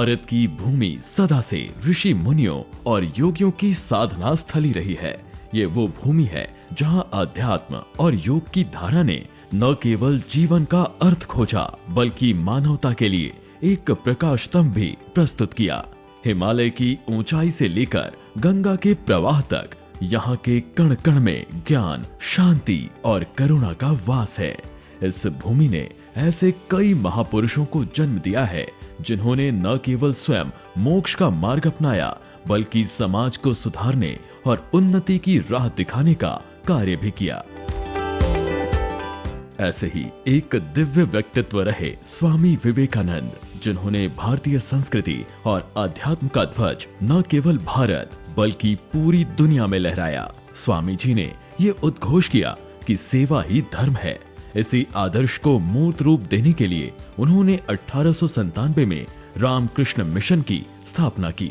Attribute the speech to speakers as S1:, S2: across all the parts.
S1: भारत की भूमि सदा से ऋषि मुनियों और योगियों की साधना स्थली रही है। ये वो भूमि है जहां अध्यात्म और योग की धारा ने न केवल जीवन का अर्थ खोजा बल्कि मानवता के लिए एक प्रकाश स्तंभ भी प्रस्तुत किया। हिमालय की ऊंचाई से लेकर गंगा के प्रवाह तक यहाँ के कण कण में ज्ञान, शांति और करुणा का वास है। इस भूमि ने ऐसे कई महापुरुषों को जन्म दिया है जिन्होंने न केवल स्वयं मोक्ष का मार्ग अपनाया बल्कि समाज को सुधारने और उन्नति की राह दिखाने का कार्य भी किया। ऐसे ही एक दिव्य व्यक्तित्व रहे स्वामी विवेकानंद, जिन्होंने भारतीय संस्कृति और अध्यात्म का ध्वज न केवल भारत बल्कि पूरी दुनिया में लहराया। स्वामी जी ने ये उद्घोष किया कि सेवा ही धर्म है। इसी आदर्श को मूर्त रूप देने के लिए उन्होंने 1897 में रामकृष्ण मिशन की स्थापना की।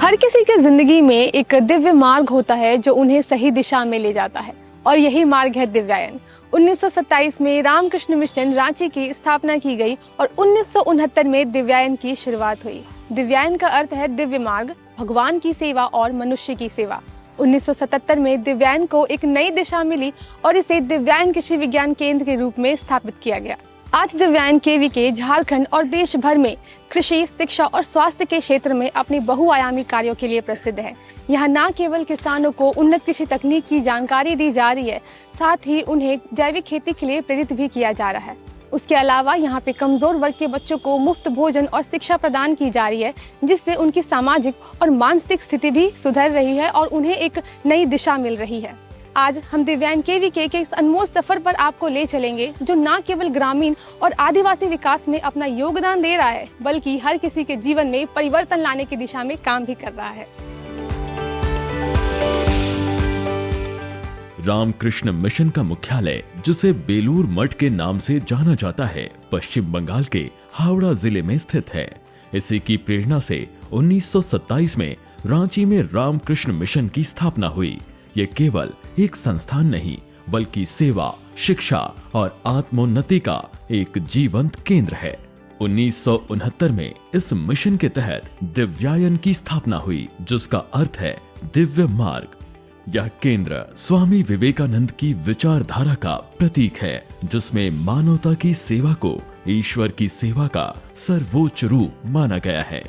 S2: हर किसी के जिंदगी में एक दिव्य मार्ग होता है जो उन्हें सही दिशा में ले जाता है और यही मार्ग है दिव्यायन। 1927 में रामकृष्ण मिशन रांची की स्थापना की गई और 1969 में दिव्यायन की शुरुआत हुई। दिव्यायन का अर्थ है दिव्य मार्ग, भगवान की सेवा और मनुष्य की सेवा। 1977 में दिव्यायन को एक नई दिशा मिली और इसे दिव्यायन कृषि विज्ञान केंद्र के रूप में स्थापित किया गया। आज दिव्यायन केवीके झारखंड और देश भर में कृषि, शिक्षा और स्वास्थ्य के क्षेत्र में अपनी बहुआयामी कार्यों के लिए प्रसिद्ध है। यहाँ न केवल किसानों को उन्नत कृषि तकनीक की जानकारी दी जा रही है, साथ ही उन्हें जैविक खेती के लिए प्रेरित भी किया जा रहा है। उसके अलावा यहाँ पे कमजोर वर्ग के बच्चों को मुफ्त भोजन और शिक्षा प्रदान की जा रही है, जिससे उनकी सामाजिक और मानसिक स्थिति भी सुधर रही है और उन्हें एक नई दिशा मिल रही है। आज हम दिव्यायन केवीके के इस अनमोल सफर पर आपको ले चलेंगे, जो न केवल ग्रामीण और आदिवासी विकास में अपना योगदान दे रहा है बल्कि हर किसी के जीवन में परिवर्तन लाने की दिशा में काम भी कर रहा है।
S1: रामकृष्ण मिशन का मुख्यालय, जिसे बेलूर मठ के नाम से जाना जाता है, पश्चिम बंगाल के हावड़ा जिले में स्थित है। इसी की प्रेरणा से 1927 में रांची में रामकृष्ण मिशन की स्थापना हुई। ये केवल एक संस्थान नहीं बल्कि सेवा, शिक्षा और आत्मोन्नति का एक जीवंत केंद्र है। 1969 में इस मिशन के तहत दिव्यायन की स्थापना हुई, जिसका अर्थ है दिव्य मार्ग। यह केंद्र स्वामी विवेकानंद की विचारधारा का प्रतीक है, जिसमें मानवता की सेवा को ईश्वर की सेवा का सर्वोच्च रूप माना गया है।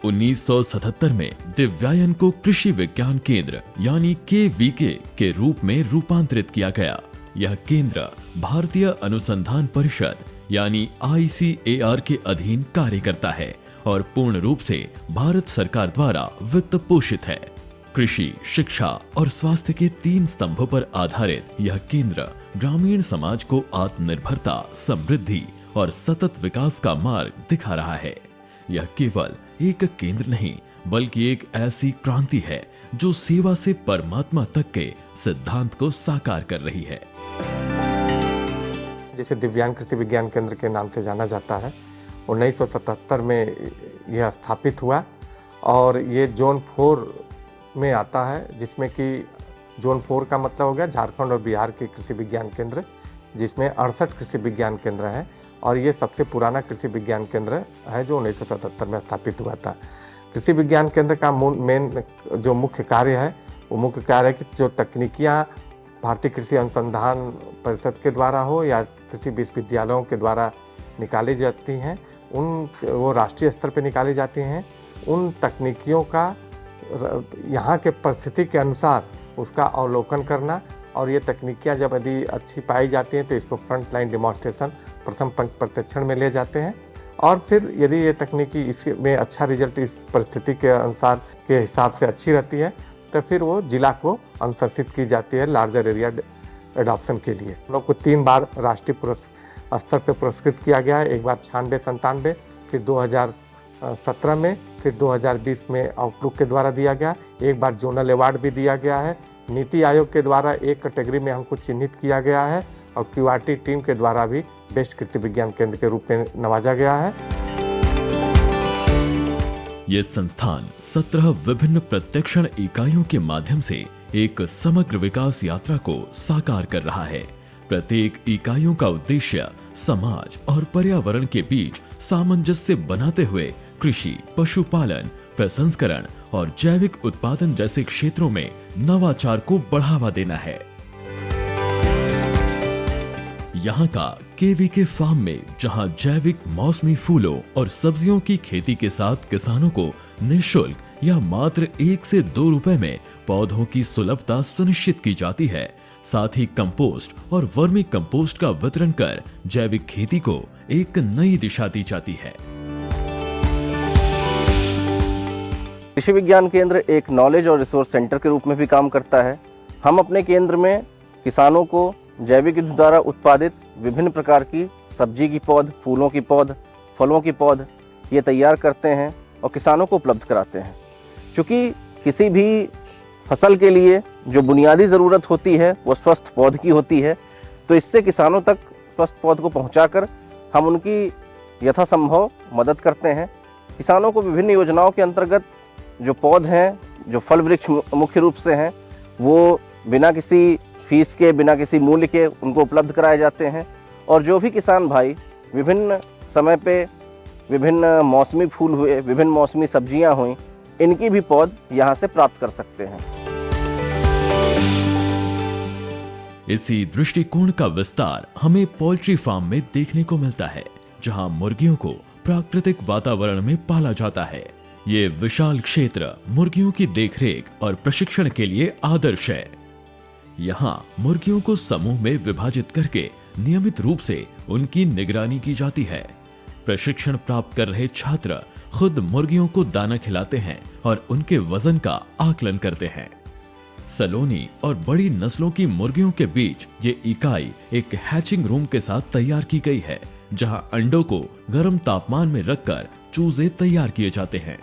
S1: 1977 में दिव्यायन को कृषि विज्ञान केंद्र यानी केवीके के रूप में रूपांतरित किया गया। यह केंद्र भारतीय अनुसंधान परिषद यानी ICAR के अधीन कार्य करता है और पूर्ण रूप से भारत सरकार द्वारा वित्त पोषित है। कृषि, शिक्षा और स्वास्थ्य के 3 स्तंभों पर आधारित यह केंद्र ग्रामीण समाज को आत्मनिर्भरता, समृद्धि और सतत विकास का मार्ग दिखा रहा है। यह केवल एक केंद्र नहीं बल्कि एक ऐसी क्रांति है जो सेवा से परमात्मा तक के सिद्धांत को साकार कर रही है।
S3: जिसे दिव्यांग कृषि विज्ञान केंद्र के नाम से जाना जाता है, 1977 में यह स्थापित हुआ और ये जोन 4 में आता है, जिसमें कि जोन 4 का मतलब हो गया झारखंड और बिहार के कृषि विज्ञान केंद्र, जिसमें 68 कृषि विज्ञान केंद्र हैं और ये सबसे पुराना कृषि विज्ञान केंद्र है जो 1977 में स्थापित हुआ था। कृषि विज्ञान केंद्र का मेन जो मुख्य कार्य है वो मुख्य कार्य है कि जो तकनीकियाँ भारतीय कृषि अनुसंधान परिषद के द्वारा हो या कृषि विश्वविद्यालयों के द्वारा निकाली जाती हैं, वो राष्ट्रीय स्तर पर निकाली जाती हैं। उन तकनीकियों का यहाँ के परिस्थिति के अनुसार उसका अवलोकन करना और ये तकनीकियाँ जब यदि अच्छी पाई जाती हैं तो इसको फ्रंट लाइन डेमोन्स्ट्रेशन, प्रथम पंक्ति प्रशिक्षण में ले जाते हैं और फिर यदि ये तकनीकी इसमें अच्छा रिजल्ट इस परिस्थिति के अनुसार के हिसाब से अच्छी रहती है तो फिर वो जिला को अनुशंसित की जाती है लार्जर एरिया एडॉप्शन के लिए। हम लोग को 3 बार राष्ट्रीय स्तर पर पुरस्कृत किया गया है। एक बार 96-97, फिर 2017 में, फिर 2020 में आउटलुक के द्वारा दिया गया। एक बार जोनल अवार्ड भी दिया गया है। नीति आयोग के द्वारा एक कैटेगरी में हमको चिन्हित किया गया है और QRT टीम के द्वारा भी बेस्ट कृषि विज्ञान केंद्र के रूप में नवाजा गया है।
S1: ये संस्थान 17 विभिन्न प्रशिक्षण इकाइयों के माध्यम से एक समग्र विकास यात्रा को साकार कर रहा है। प्रत्येक इकाइयों का उद्देश्य समाज और पर्यावरण के बीच सामंजस्य बनाते हुए कृषि, पशुपालन, प्रसंस्करण और जैविक उत्पादन जैसे क्षेत्रों में नवाचार को बढ़ावा देना है। यहाँ का केवीके फार्म में जहाँ जैविक मौसमी फूलों और सब्जियों की खेती के साथ किसानों को निःशुल्क या मात्र 1 से 2 रुपए में पौधों की सुलभता सुनिश्चित की जाती है, साथ ही कंपोस्ट और वर्मी कंपोस्ट का वितरण कर जैविक खेती को एक नई दिशा दी जाती है।
S4: कृषि विज्ञान केंद्र एक नॉलेज और रिसोर्स सेंटर के रूप में भी काम करता है। हम अपने केंद्र में किसानों को जैविक विधि द्वारा उत्पादित विभिन्न प्रकार की सब्जी की पौध, फूलों की पौध, फलों की पौध ये तैयार करते हैं और किसानों को उपलब्ध कराते हैं। क्योंकि किसी भी फसल के लिए जो बुनियादी ज़रूरत होती है वो स्वस्थ पौध की होती है, तो इससे किसानों तक स्वस्थ पौध को पहुंचाकर हम उनकी यथासंभव मदद करते हैं। किसानों को विभिन्न योजनाओं के अंतर्गत जो पौध हैं, जो फल वृक्ष मुख्य रूप से हैं, वो बिना किसी फीस के, बिना किसी मूल्य के उनको उपलब्ध कराए जाते हैं। और जो भी किसान भाई विभिन्न समय पे विभिन्न मौसमी फूल हुए, विभिन्न मौसमी सब्जियां हुई, इनकी भी पौध यहाँ से प्राप्त कर सकते हैं।
S1: इसी दृष्टिकोण का विस्तार हमें पोल्ट्री फार्म में देखने को मिलता है, जहां मुर्गियों को प्राकृतिक वातावरण में पाला जाता है। ये विशाल क्षेत्र मुर्गियों की देखरेख और प्रशिक्षण के लिए आदर्श है। यहाँ मुर्गियों को समूह में विभाजित करके नियमित रूप से उनकी निगरानी की जाती है। प्रशिक्षण प्राप्त कर रहे छात्र खुद मुर्गियों को दाना खिलाते हैं और उनके वजन का आकलन करते हैं। सलोनी और बड़ी नस्लों की मुर्गियों के बीच ये इकाई एक हैचिंग रूम के साथ तैयार की गई है, जहां अंडों को गर्म तापमान में रखकर चूजे तैयार किए जाते हैं।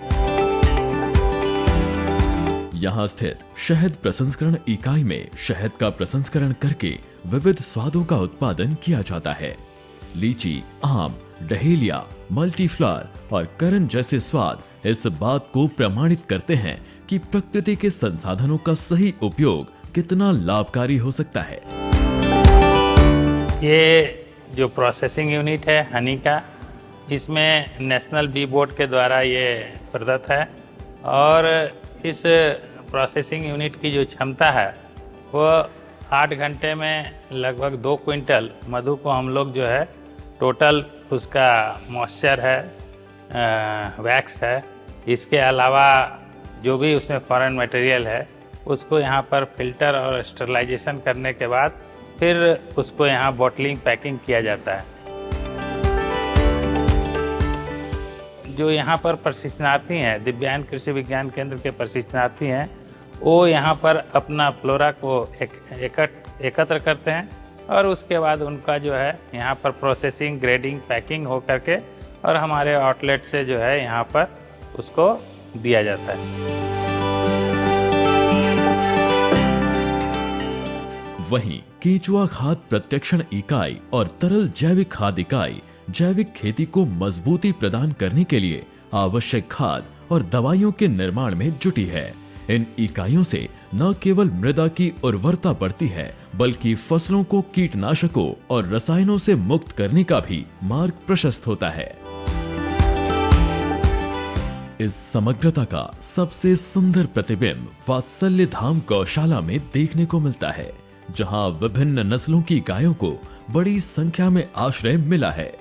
S1: यहाँ स्थित शहद प्रसंस्करण इकाई में शहद का प्रसंस्करण करके विविध स्वादों का उत्पादन किया जाता है। लीची, आम, डहेलिया, मल्टीफ्लावर और करण जैसे स्वाद इस बात को प्रमाणित करते हैं कि प्रकृति के संसाधनों का सही उपयोग कितना लाभकारी हो सकता है।
S5: ये जो प्रोसेसिंग यूनिट है हनी का, इसमें नेशनल बी बोर्ड के द्वारा ये प्रदत्त है और इस प्रोसेसिंग यूनिट की जो क्षमता है वो 8 घंटे में लगभग 2 क्विंटल मधु को हम लोग जो है टोटल उसका मॉइस्चर है, वैक्स है, इसके अलावा जो भी उसमें फॉरेन मटेरियल है उसको यहाँ पर फिल्टर और स्टरलाइजेशन करने के बाद फिर उसको यहाँ बॉटलिंग पैकिंग किया जाता है। जो यहाँ पर प्रशिक्षणार्थी हैं, दिव्यांग कृषि विज्ञान केंद्र के प्रशिक्षणार्थी हैं, वो यहाँ पर अपना फ्लोरा को एकत्र करते हैं और उसके बाद उनका जो है यहाँ पर प्रोसेसिंग, ग्रेडिंग, पैकिंग हो करके और हमारे आउटलेट से जो है यहाँ पर उसको दिया जाता है।
S1: वहीं केंचुआ खाद प्रत्यक्षण इकाई और तरल जैविक खाद इकाई जैविक खेती को मजबूती प्रदान करने के लिए आवश्यक खाद और दवाइयों के निर्माण में जुटी है। इन इकाइयों से न केवल मृदा की उर्वरता बढ़ती है, बल्कि फसलों को कीटनाशकों और रसायनों से मुक्त करने का भी मार्ग प्रशस्त होता है। इस समग्रता का सबसे सुंदर प्रतिबिंब वात्सल्य धाम गौशाला में देखने को मिलता है, जहां विभिन्न नस्लों की गायों को बड़ी संख्या में आश्रय मिला है।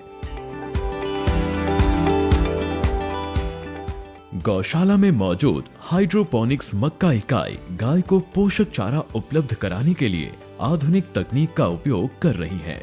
S1: गौशाला में मौजूद हाइड्रोपोनिक्स मक्का इकाई गाय को पोषक चारा उपलब्ध कराने के लिए आधुनिक तकनीक का उपयोग कर रही है।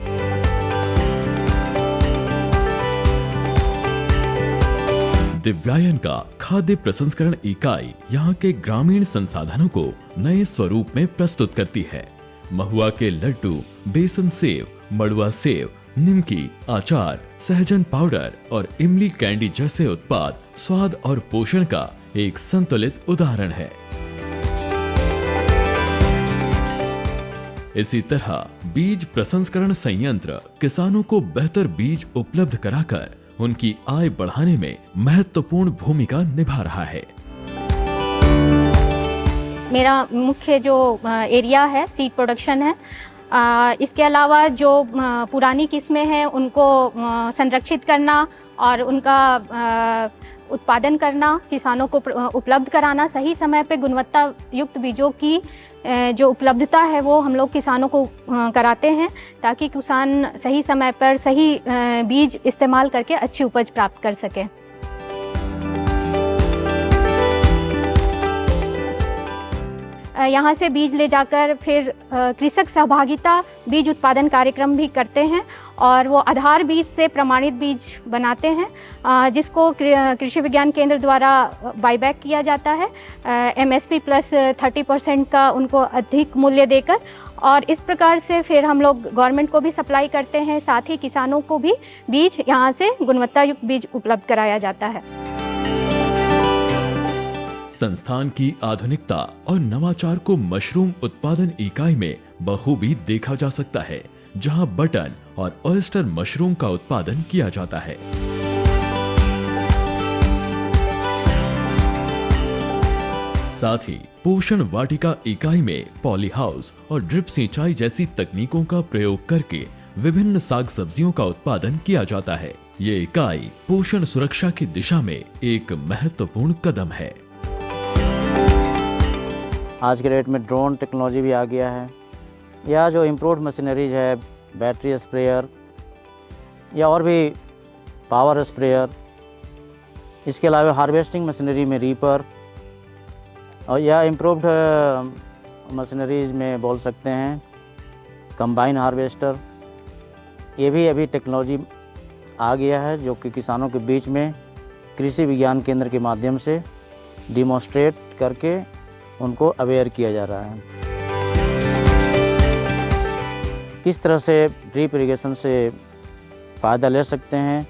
S1: दिव्यायन का खाद्य प्रसंस्करण इकाई यहाँ के ग्रामीण संसाधनों को नए स्वरूप में प्रस्तुत करती है। महुआ के लड्डू, बेसन सेव, मड़ुआ सेव, निमकी, आचार, सहजन पाउडर और इमली कैंडी जैसे उत्पाद स्वाद और पोषण का एक संतुलित उदाहरण है। इसी तरह बीज प्रसंस्करण संयंत्र किसानों को बेहतर बीज उपलब्ध कराकर उनकी आय बढ़ाने में महत्वपूर्ण भूमिका निभा रहा है।
S6: मेरा मुख्य जो एरिया है सीड प्रोडक्शन है। इसके अलावा जो पुरानी किस्में हैं उनको संरक्षित करना और उनका उत्पादन करना, किसानों को उपलब्ध कराना, सही समय पे गुणवत्ता युक्त बीजों की जो उपलब्धता है वो हम लोग किसानों को कराते हैं, ताकि किसान सही समय पर सही बीज इस्तेमाल करके अच्छी उपज प्राप्त कर सके। यहाँ से बीज ले जाकर फिर कृषक सहभागिता बीज उत्पादन कार्यक्रम भी करते हैं और वो आधार बीज से प्रमाणित बीज बनाते हैं, जिसको कृषि विज्ञान केंद्र द्वारा बाईबैक किया जाता है MSP प्लस 30% का उनको अधिक मूल्य देकर, और इस प्रकार से फिर हम लोग गवर्नमेंट को भी सप्लाई करते हैं, साथ ही किसानों को भी बीज यहाँ से गुणवत्ता युक्त बीज उपलब्ध कराया जाता है।
S1: संस्थान की आधुनिकता और नवाचार को मशरूम उत्पादन इकाई में बखूबी देखा जा सकता है, जहां बटन और ऑयस्टर मशरूम का उत्पादन किया जाता है। साथ ही पोषण वाटिका इकाई में पॉली हाउस और ड्रिप सिंचाई जैसी तकनीकों का प्रयोग करके विभिन्न साग सब्जियों का उत्पादन किया जाता है। ये इकाई पोषण सुरक्षा की दिशा में एक महत्वपूर्ण कदम है।
S7: आज के डेट में ड्रोन टेक्नोलॉजी भी आ गया है, या जो इम्प्रूव्ड मशीनरीज है, बैटरी स्प्रेयर या और भी पावर स्प्रेयर, इसके अलावा हार्वेस्टिंग मशीनरी में रीपर, और या इम्प्रूव्ड मशीनरीज में बोल सकते हैं कंबाइन हार्वेस्टर, ये भी अभी टेक्नोलॉजी आ गया है, जो कि किसानों के बीच में कृषि विज्ञान केंद्र के माध्यम से डिमॉन्स्ट्रेट करके उनको अवेयर किया जा रहा है। किस तरह से ड्रिप इरिगेशन से फ़ायदा ले सकते हैं,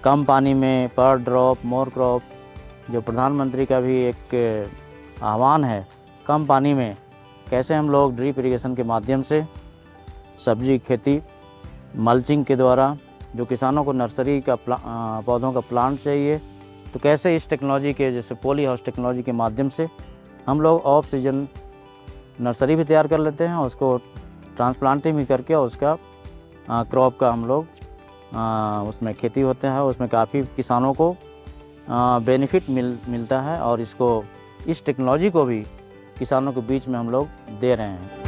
S7: कम पानी में पर ड्रॉप मोर क्रॉप, जो प्रधानमंत्री का भी एक आह्वान है, कम पानी में कैसे हम लोग ड्रिप इरिगेशन के माध्यम से सब्जी खेती, मल्चिंग के द्वारा, जो किसानों को नर्सरी का पौधों का प्लांट चाहिए, तो कैसे इस टेक्नोलॉजी के जैसे पॉली हाउस टेक्नोलॉजी के माध्यम से हम लोग ऑफ सीजन नर्सरी भी तैयार कर लेते हैं, उसको ट्रांसप्लांटिंग भी करके उसका क्रॉप का हम लोग उसमें खेती होते हैं, उसमें काफ़ी किसानों को बेनिफिट मिलता है, और इस टेक्नोलॉजी को भी किसानों के बीच में हम लोग दे रहे हैं।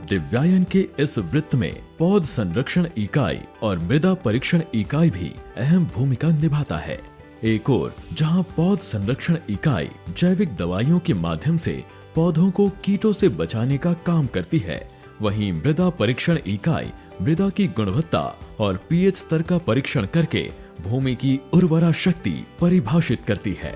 S1: दिव्यायन के इस वृत्त में पौध संरक्षण इकाई और मृदा परीक्षण इकाई भी अहम भूमिका निभाता है। एक और जहां पौध संरक्षण इकाई जैविक दवाइयों के माध्यम से पौधों को कीटों से बचाने का काम करती है, वहीं मृदा परीक्षण इकाई मृदा की गुणवत्ता और पीएच स्तर का परीक्षण करके भूमि की उर्वरा शक्ति परिभाषित करती है।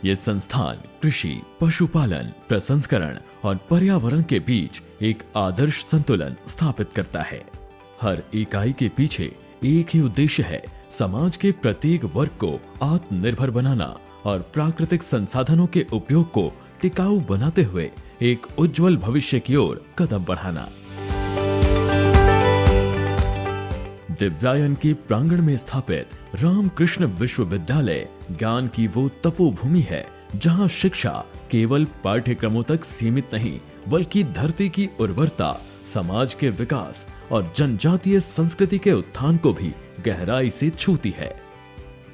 S1: ये संस्थान कृषि, पशुपालन, प्रसंस्करण और पर्यावरण के बीच एक आदर्श संतुलन स्थापित करता है। हर इकाई के पीछे एक ही उद्देश्य है, समाज के प्रत्येक वर्ग को आत्मनिर्भर बनाना और प्राकृतिक संसाधनों के उपयोग को टिकाऊ बनाते हुए एक उज्जवल भविष्य की ओर कदम बढ़ाना। दिव्यायन के प्रांगण में स्थापित रामकृष्ण विश्वविद्यालय ज्ञान की वो तपोभूमि है, जहां शिक्षा केवल पाठ्यक्रमों तक सीमित नहीं, बल्कि धरती की उर्वरता, समाज के विकास और जनजातीय संस्कृति के उत्थान को भी गहराई से छूती है।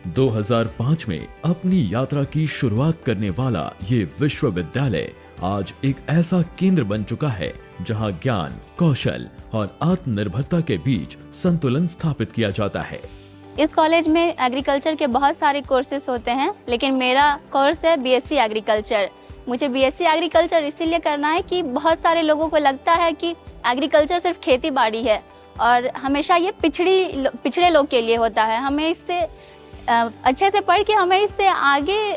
S1: 2005 में अपनी यात्रा की शुरुआत करने वाला ये विश्वविद्यालय आज एक ऐसा केंद्र बन चुका है, जहां ज्ञान, कौशल और आत्मनिर्भरता के बीच संतुलन स्थापित किया जाता है।
S8: इस कॉलेज में एग्रीकल्चर के बहुत सारे कोर्सेज होते हैं, लेकिन मेरा कोर्स है बीएससी एग्रीकल्चर। मुझे बीएससी एग्रीकल्चर इसीलिए करना है कि बहुत सारे लोगों को लगता है कि एग्रीकल्चर सिर्फ खेती बाड़ी है, और हमेशा ये पिछड़े लोग के लिए होता है। हमें इससे अच्छे से पढ़ के हमें इससे आगे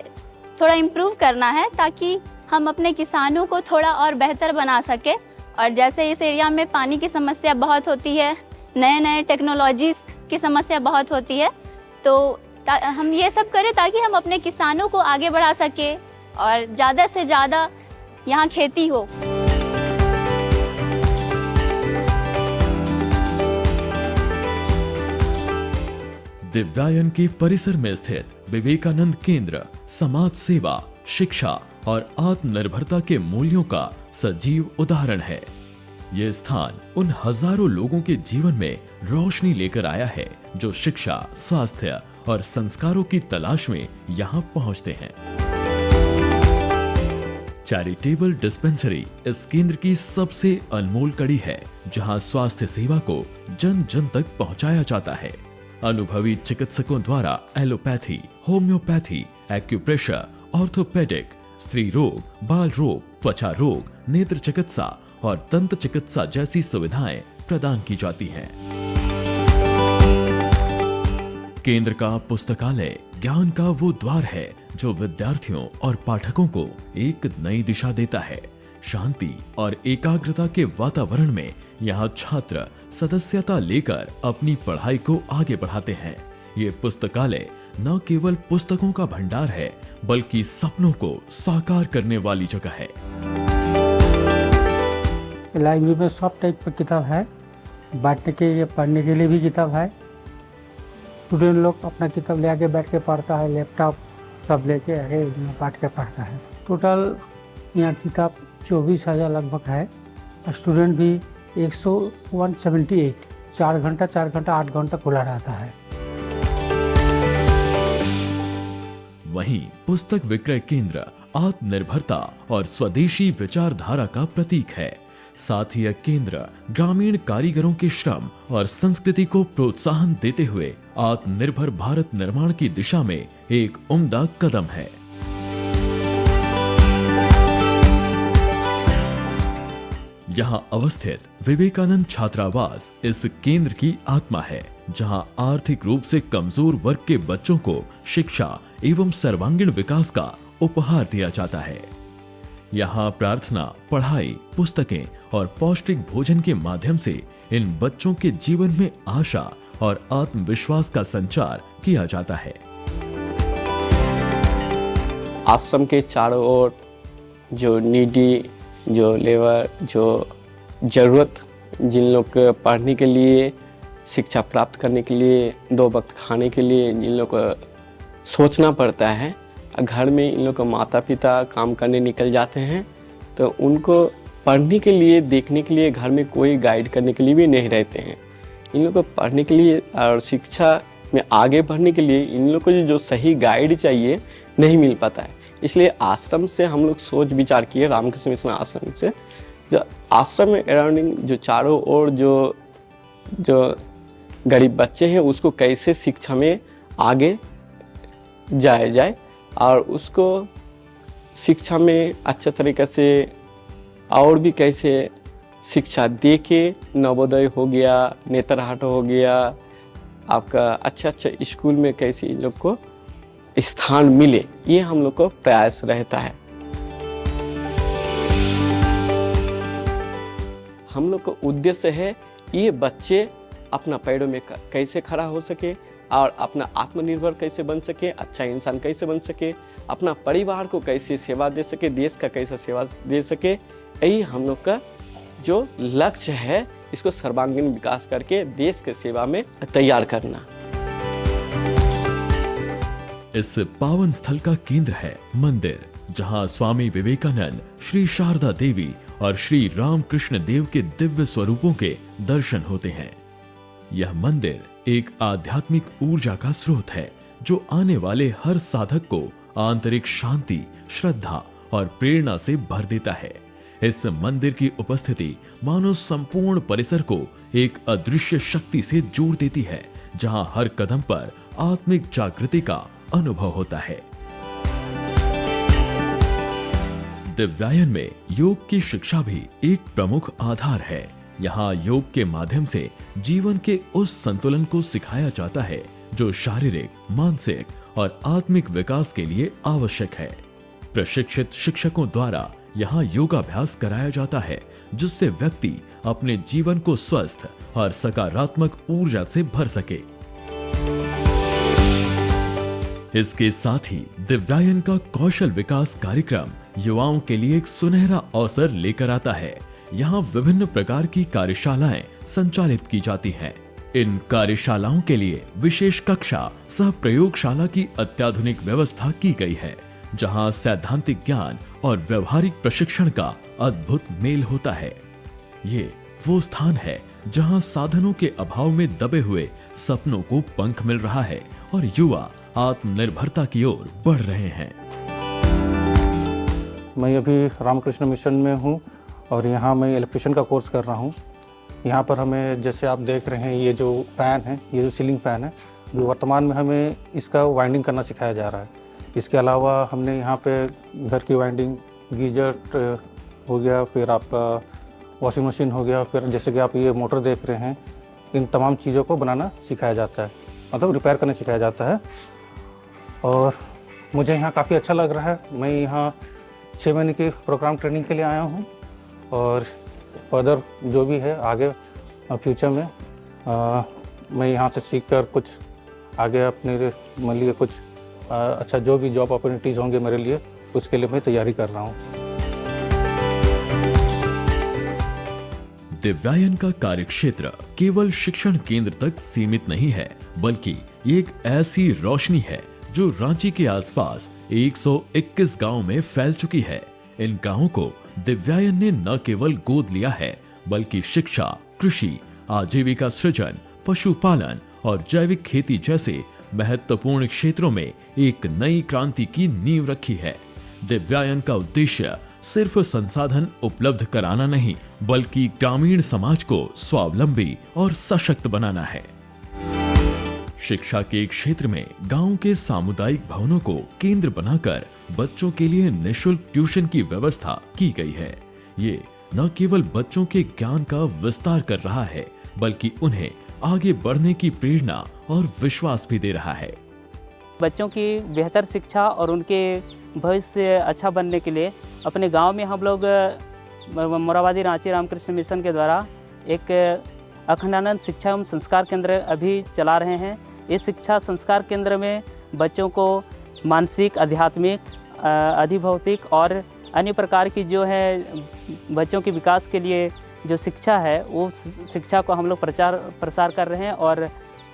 S8: थोड़ा इम्प्रूव करना है, ताकि हम अपने किसानों को थोड़ा और बेहतर बना सके। और जैसे इस एरिया में पानी की समस्या बहुत होती है, नए नए टेक्नोलॉजीज की समस्या बहुत होती है, तो हम ये सब करें ताकि हम अपने किसानों को आगे बढ़ा सके और ज़्यादा से ज़्यादा यहाँ खेती हो।
S1: दिव्यायन के परिसर में स्थित विवेकानंद केंद्र समाज सेवा, शिक्षा और आत्मनिर्भरता के मूल्यों का सजीव उदाहरण है। ये स्थान उन हजारों लोगों के जीवन में रोशनी लेकर आया है जो शिक्षा, स्वास्थ्य और संस्कारों की तलाश में यहाँ पहुँचते हैं। चैरिटेबल डिस्पेंसरी इस केंद्र की सबसे अनमोल कड़ी है, जहां स्वास्थ्य सेवा को जन जन तक पहुंचाया जाता है। अनुभवी चिकित्सकों द्वारा एलोपैथी, होम्योपैथी, एक्यूप्रेशर, ऑर्थोपेडिक, स्त्री रोग, बाल रोग, त्वचा रोग, नेत्र चिकित्सा और दंत चिकित्सा जैसी सुविधाएं प्रदान की जाती हैं। केंद्र का पुस्तकालय ज्ञान का वो द्वार है जो विद्यार्थियों और पाठकों को एक नई दिशा देता है। शांति और एकाग्रता के वातावरण में यहाँ छात्र सदस्यता लेकर अपनी पढ़ाई को आगे बढ़ाते हैं। ये पुस्तकालय न केवल पुस्तकों का भंडार है, बल्कि सपनों को साकार करने वाली जगह है।
S9: लाइब्रेरी में सब टाइप की किताब है, बांटने के लिए, पढ़ने के लिए भी किताब है। स्टूडेंट लोग अपना किताब ले आके बैठ के पढ़ता है, लैपटॉप सब लेके आगे बांट के पढ़ता है। टोटल यहाँ किताब 24,000 लगभग है। स्टूडेंट भी 178, 4 घंटा 8 घंटा खुला रहता है।
S1: वहीं पुस्तक विक्रय केंद्र आत्मनिर्भरता और स्वदेशी विचारधारा का प्रतीक है। साथ ही यह केंद्र ग्रामीण कारीगरों के श्रम और संस्कृति को प्रोत्साहन देते हुए आत्मनिर्भर भारत निर्माण की दिशा में एक उम्दा कदम है। यहाँ अवस्थित विवेकानंद छात्रावास इस केंद्र की आत्मा है, जहाँ आर्थिक रूप से कमजोर वर्ग के बच्चों को शिक्षा एवं सर्वांगीण विकास का उपहार दिया जाता है। यहाँ प्रार्थना, पढ़ाई, पुस्तकें और पौष्टिक भोजन के माध्यम से इन बच्चों के जीवन में आशा और आत्मविश्वास का संचार किया जाता है।
S10: आश्रम के चारों ओर जो नीडी, जो लेबर, जो ज़रूरत, जिन लोग को पढ़ने के लिए, शिक्षा प्राप्त करने के लिए, 2 वक्त खाने के लिए जिन लोग को सोचना पड़ता है, घर में इन लोग को माता पिता काम करने निकल जाते हैं, तो उनको पढ़ने के लिए, देखने के लिए घर में कोई गाइड करने के लिए भी नहीं रहते हैं। इन लोग को पढ़ने के लिए और शिक्षा में आगे बढ़ने के लिए इन लोग को जो सही गाइड चाहिए नहीं मिल पाता है। इसलिए आश्रम से हम लोग सोच विचार किए, रामकृष्ण मिशन आश्रम से, जो आश्रम में अराउंडिंग जो चारों ओर जो गरीब बच्चे हैं उसको कैसे शिक्षा में आगे जाया जाए और उसको शिक्षा में अच्छा तरीक़े से और भी कैसे शिक्षा दे के, नवोदय हो गया, नेतरहाट हो गया, आपका अच्छा स्कूल में कैसे इन लोग को स्थान मिले, ये हम लोग को प्रयास रहता है। हम लोग का उद्देश्य है ये बच्चे अपना पैरों में कैसे खड़ा हो सके और अपना आत्मनिर्भर कैसे बन सके, अच्छा इंसान कैसे बन सके, अपना परिवार को कैसे सेवा दे सके, देश का कैसे सेवा दे सके, यही हम लोग का जो लक्ष्य है। इसको सर्वांगीण विकास करके देश के सेवा में तैयार करना।
S1: इस पावन स्थल का केंद्र है मंदिर, जहां स्वामी विवेकानंद, श्री शारदा देवी और श्री रामकृष्ण देव के दिव्य स्वरूपों के दर्शन होते हैं। यह मंदिर एक आध्यात्मिक ऊर्जा का स्रोत है, जो आने वाले हर साधक को आंतरिक शांति, श्रद्धा और प्रेरणा से भर देता है। इस मंदिर की उपस्थिति मानो संपूर्ण परिसर को एक अदृश्य शक्ति से जोड़ देती है, जहां हर कदम पर आत्मिक जागृति का अनुभव होता है। दिव्यायन में योग की शिक्षा भी एक प्रमुख आधार है। यहाँ योग के माध्यम से जीवन के उस संतुलन को सिखाया जाता है जो शारीरिक, मानसिक और आत्मिक विकास के लिए आवश्यक है। प्रशिक्षित शिक्षकों द्वारा यहाँ योगाभ्यास कराया जाता है, जिससे व्यक्ति अपने जीवन को स्वस्थ और सकारात्मक ऊर्जा से भर सके। इसके साथ ही दिव्यायन का कौशल विकास कार्यक्रम युवाओं के लिए एक सुनहरा अवसर लेकर आता है। यहाँ विभिन्न प्रकार की कार्यशालाएं संचालित की जाती हैं। इन कार्यशालाओं के लिए विशेष कक्षा सह प्रयोगशाला की अत्याधुनिक व्यवस्था की गई है, जहां सैद्धांतिक ज्ञान और व्यवहारिक प्रशिक्षण का अद्भुत मेल होता है। ये वो स्थान है जहां साधनों के अभाव में दबे हुए सपनों को पंख मिल रहा है और युवा आत्मनिर्भरता की ओर बढ़ रहे हैं।
S11: मैं अभी रामकृष्ण मिशन में हूँ और यहाँ मैं इलेक्ट्रिशियन का कोर्स कर रहा हूँ। यहाँ पर हमें, जैसे आप देख रहे हैं, ये जो फैन है, ये जो सीलिंग फैन है, जो वर्तमान में हमें इसका वाइंडिंग करना सिखाया जा रहा है। इसके अलावा हमने यहाँ पे घर की वाइंडिंग, गीजर हो गया, फिर आपका वॉशिंग मशीन हो गया, फिर जैसे कि आप ये मोटर देख रहे हैं, इन तमाम चीज़ों को बनाना सिखाया जाता है, मतलब रिपेयर करना सिखाया जाता है। और मुझे यहाँ काफ़ी अच्छा लग रहा है। मैं यहाँ 6 महीने की प्रोग्राम ट्रेनिंग के लिए आया हूँ और फर्दर जो भी है आगे फ्यूचर में मैं यहाँ से सीख कर कुछ आगे अपने लिए कुछ अच्छा जो भी जॉब अपॉर्चुनिटीज़ होंगे मेरे लिए, उसके लिए मैं तैयारी कर रहा हूँ।
S1: दिव्यायन का कार्यक्षेत्र केवल शिक्षण केंद्र तक सीमित नहीं है, बल्कि ये एक ऐसी रोशनी है जो रांची के आसपास 121 गांव में फैल चुकी है। इन गांवों को दिव्यायन ने न केवल गोद लिया है, बल्कि शिक्षा, कृषि, आजीविका सृजन, पशुपालन और जैविक खेती जैसे महत्वपूर्ण क्षेत्रों में एक नई क्रांति की नींव रखी है। दिव्यायन का उद्देश्य सिर्फ संसाधन उपलब्ध कराना नहीं, बल्कि ग्रामीण समाज को स्वावलंबी और सशक्त बनाना है। शिक्षा के क्षेत्र में गांव के सामुदायिक भवनों को केंद्र बनाकर बच्चों के लिए निःशुल्क ट्यूशन की व्यवस्था की गई है। ये न केवल बच्चों के ज्ञान का विस्तार कर रहा है, बल्कि उन्हें आगे बढ़ने की प्रेरणा और विश्वास भी दे रहा है।
S12: बच्चों की बेहतर शिक्षा और उनके भविष्य अच्छा बनने के लिए अपने गांव में हम लोग मोराबादी रांची रामकृष्ण मिशन के द्वारा एक अखंडानंद शिक्षा एवं संस्कार केंद्र अभी चला रहे हैं। इस शिक्षा संस्कार केंद्र में बच्चों को मानसिक, आध्यात्मिक, अधिभौतिक और अन्य प्रकार की जो है बच्चों के विकास के लिए जो शिक्षा है, वो शिक्षा को हम लोग प्रचार प्रसार कर रहे हैं। और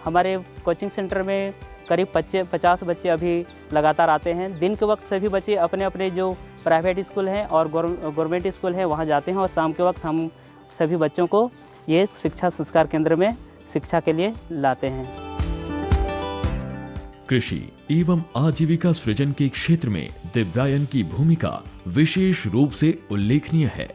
S12: हमारे कोचिंग सेंटर में करीब 50 बच्चे अभी लगातार आते हैं। दिन के वक्त सभी बच्चे अपने अपने जो प्राइवेट स्कूल हैं और गवर्नमेंट स्कूल हैं वहाँ जाते हैं, और शाम के वक्त हम सभी बच्चों को ये शिक्षा संस्कार केंद्र में शिक्षा के लिए लाते हैं।
S1: कृषि एवं आजीविका सृजन के क्षेत्र में दिव्यायन की भूमिका विशेष रूप से उल्लेखनीय है।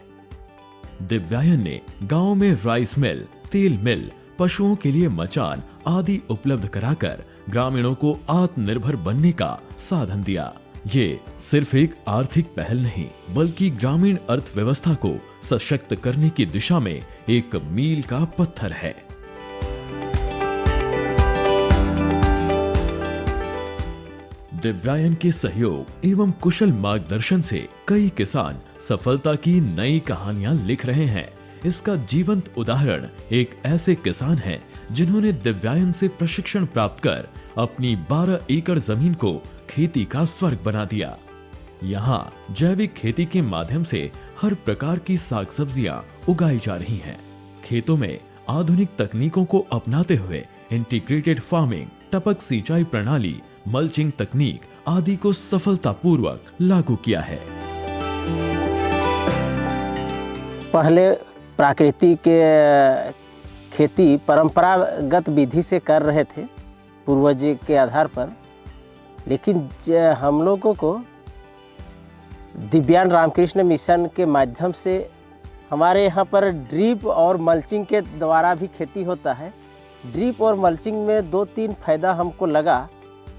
S1: दिव्यायन ने गांव में राइस मिल, तेल मिल, पशुओं के लिए मचान आदि उपलब्ध कराकर ग्रामीणों को आत्मनिर्भर बनने का साधन दिया। ये सिर्फ एक आर्थिक पहल नहीं, बल्कि ग्रामीण अर्थव्यवस्था को सशक्त करने की दिशा में एक मील का पत्थर है। दिव्यायन के सहयोग एवं कुशल मार्गदर्शन से कई किसान सफलता की नई कहानियां लिख रहे हैं। इसका जीवंत उदाहरण एक ऐसे किसान हैं जिन्होंने दिव्यायन से प्रशिक्षण प्राप्त कर अपनी 12 एकड़ जमीन को खेती का स्वर्ग बना दिया। यहाँ जैविक खेती के माध्यम से हर प्रकार की साग सब्जियां उगाई जा रही हैं। खेतों में आधुनिक तकनीकों को अपनाते हुए इंटीग्रेटेड फार्मिंग, टपक सिंचाई प्रणाली, मल्चिंग तकनीक आदि को सफलतापूर्वक लागू किया है।
S13: पहले प्राकृतिक खेती परंपरागत विधि से कर रहे थे पूर्वज के आधार पर, लेकिन हम लोगों को दिव्यान रामकृष्ण मिशन के माध्यम से हमारे यहाँ पर ड्रिप और मल्चिंग के द्वारा भी खेती होता है। ड्रिप और मल्चिंग में 2-3 फायदा हमको लगा।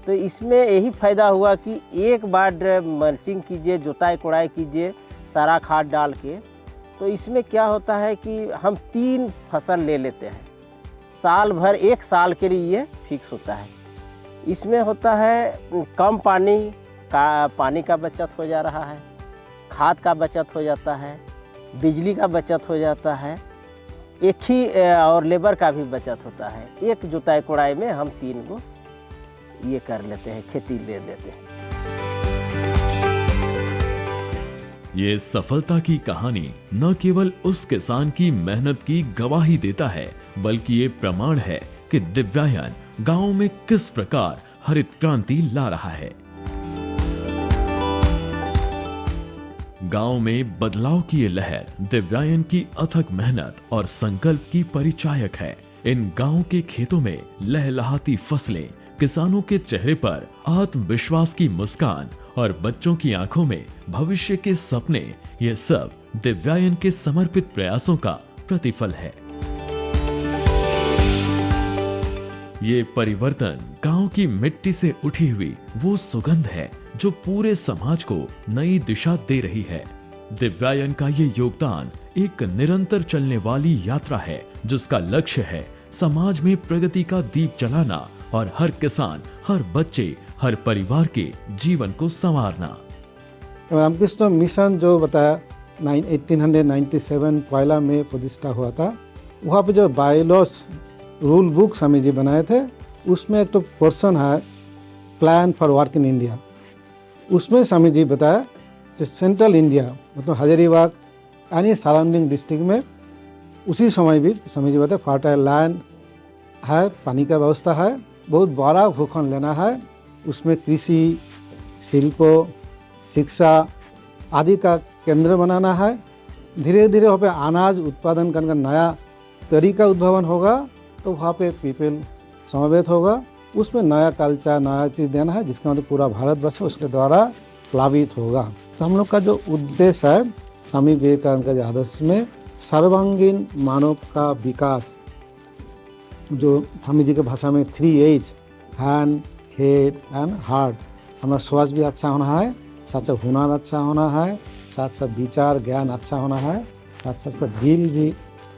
S13: तो इसमें यही फायदा हुआ कि एक बार मल्चिंग कीजिए, जुताई कोड़ाई कीजिए सारा खाद डाल के, तो इसमें क्या होता है कि हम 3 फसल ले लेते हैं। साल भर, 1 साल के लिए ये फिक्स होता है। इसमें होता है कम पानी का बचत हो जा रहा है, खाद का बचत हो जाता है, बिजली का बचत हो जाता है, एक ही और लेबर का भी बचत होता है। एक जुताई कोड़ाई में हम 3 को ये कर लेते हैं, खेती ले लेते हैं।
S1: ये सफलता की कहानी न केवल उस किसान की मेहनत की गवाही देता है, बल्कि ये प्रमाण है कि दिव्यायन गांव में किस प्रकार हरित क्रांति ला रहा है। गांव में बदलाव की ये लहर दिव्यायन की अथक मेहनत और संकल्प की परिचायक है। इन गांव के खेतों में लहलहाती फसलें, किसानों के चेहरे पर आत्मविश्वास की मुस्कान और बच्चों की आंखों में भविष्य के सपने, ये सब दिव्यायन के समर्पित प्रयासों का प्रतिफल है। ये परिवर्तन गांव की मिट्टी से उठी हुई वो सुगंध है जो पूरे समाज को नई दिशा दे रही है। दिव्यायन का ये योगदान एक निरंतर चलने वाली यात्रा है जिसका लक्ष्य है समाज में प्रगति का दीप जलाना और हर किसान, हर बच्चे, हर परिवार के जीवन को संवारना।
S9: रामकृष्ण मिशन जो बताया 1897 पहला में प्रतिष्ठा हुआ था, वहाँ पे जो बायलॉस रूल बुक स्वामी जी बनाए थे, उसमें एक तो पोर्शन है plan for work in India. उसमें स्वामी जी बताया जो सेंट्रल इंडिया मतलब हजारीबाग यानी सराउंडिंग डिस्ट्रिक्ट में उसी समय भी स्वामी जी बताए फर्टाइल लैंड है, पानी का व्यवस्था है, बहुत बड़ा भूखंड लेना है, उसमें कृषि, शिल्प, शिक्षा आदि का केंद्र बनाना है। धीरे धीरे वहाँ पे अनाज उत्पादन करने का नया तरीका उद्भावन होगा, तो वहाँ पे पीपल समवेत होगा, उसमें नया कल्चर, नया चीज़ देना है जिसका मतलब पूरा भारतवर्ष उसके द्वारा प्लावित होगा। तो हम लोग का जो उद्देश्य है स्वामी विवेकानंद का आदर्श में सर्वांगीण मानव का विकास, जो स्वामी जी के भाषा में 3H hand, head and heart. हमारा स्वास्थ्य भी अच्छा होना है, साथ साथ हुनर अच्छा होना है, साथ साथ विचार ज्ञान अच्छा होना है, साथ साथ दिल भी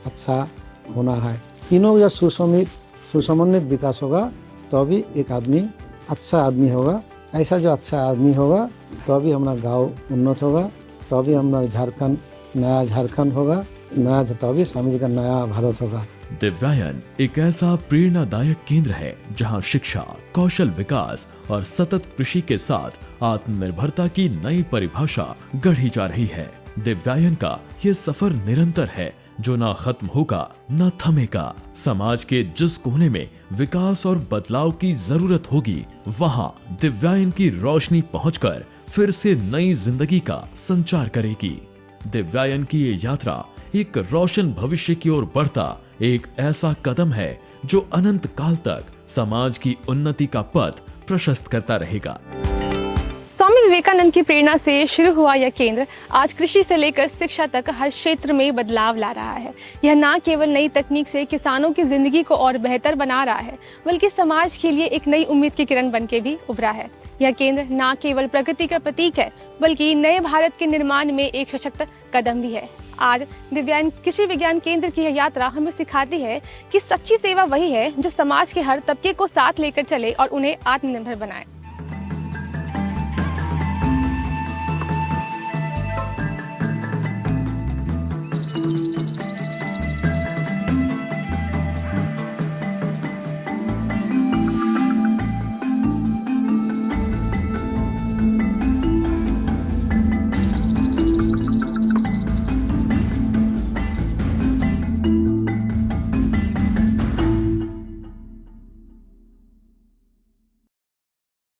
S9: अच्छा होना है। तीनों का सुसमन्वित विकास होगा तो अभी एक आदमी अच्छा आदमी होगा। ऐसा जो अच्छा आदमी होगा तो अभी हमारा गांव उन्नत होगा, तो अभी हमारा झारखंड नया झारखंड होगा, नया तो अभी स्वामी जी का नया भारत होगा।
S1: दिव्यायन एक ऐसा प्रेरणादायक केंद्र है जहां शिक्षा, कौशल विकास और सतत कृषि के साथ आत्मनिर्भरता की नई परिभाषा गढ़ी जा रही है। दिव्यायन का ये सफर निरंतर है जो ना खत्म होगा ना थमेगा। समाज के जिस कोने में विकास और बदलाव की जरूरत होगी वहां दिव्यायन की रोशनी पहुंचकर फिर से नई जिंदगी का संचार करेगी। दिव्यायन की ये यात्रा एक रोशन भविष्य की ओर बढ़ता एक ऐसा कदम है जो अनंत काल तक समाज की उन्नति का पथ प्रशस्त करता रहेगा।
S2: स्वामी विवेकानंद की प्रेरणा से शुरू हुआ यह केंद्र आज कृषि से लेकर शिक्षा तक हर क्षेत्र में बदलाव ला रहा है। यह न केवल नई तकनीक से किसानों की जिंदगी को और बेहतर बना रहा है, बल्कि समाज के लिए एक नई उम्मीद की किरण बनके भी उभरा है। यह केंद्र न केवल प्रगति का प्रतीक है, बल्कि नए भारत के निर्माण में एक सशक्त कदम भी है। आज दिव्यायन कृषि विज्ञान केंद्र की यह यात्रा हमें सिखाती है कि सच्ची सेवा वही है जो समाज के हर तबके को साथ लेकर चले और उन्हें आत्मनिर्भर बनाए।